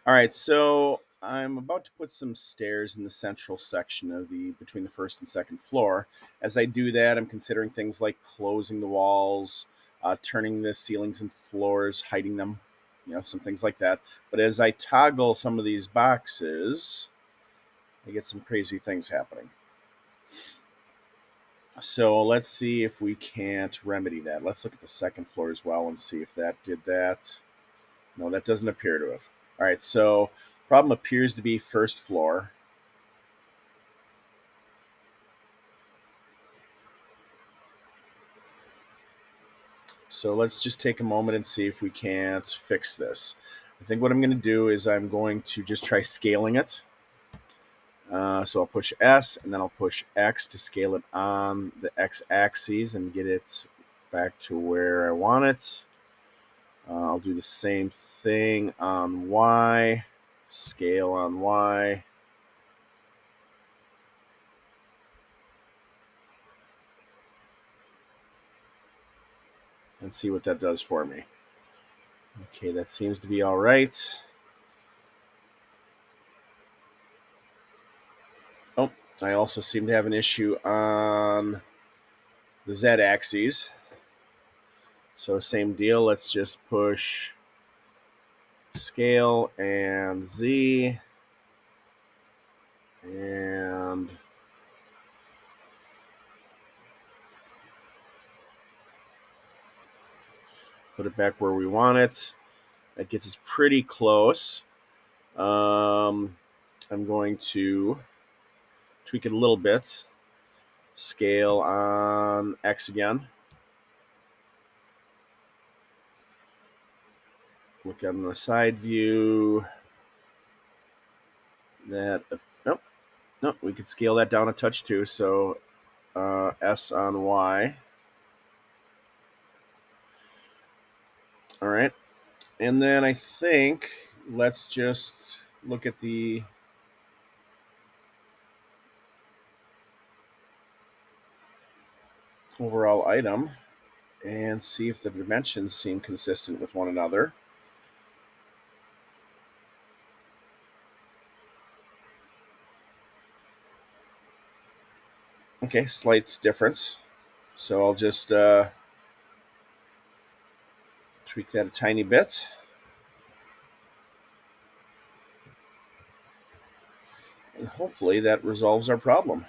All right, so I'm about to put some stairs in the central section of between the first and second floor. As I do that, I'm considering things like closing the walls, turning the ceilings and floors, hiding them, some things like that. But as I toggle some of these boxes, I get some crazy things happening. So let's see if we can't remedy that. Let's look at the second floor as well and see if that did that. No, that doesn't appear to have. All right, so problem appears to be first floor. So let's just take a moment and see if we can't fix this. I think what I'm going to do is I'm going to just try scaling it. So I'll push S and then I'll push X to scale it on the X axis and get it back to where I want it. I'll do the same thing on Y, scale on Y. And see what that does for me. Okay, that seems to be all right. Oh, I also seem to have an issue on the Z axis. So same deal. Let's just push scale and Z and put it back where we want it. That gets us pretty close. I'm going to tweak it a little bit. Scale on X again. Look on the side view. Nope, we could scale that down a touch too. So S on Y. All right. And then I think let's just look at the overall item and see if the dimensions seem consistent with one another. Okay, slight difference. So I'll just tweak that a tiny bit. And hopefully that resolves our problem.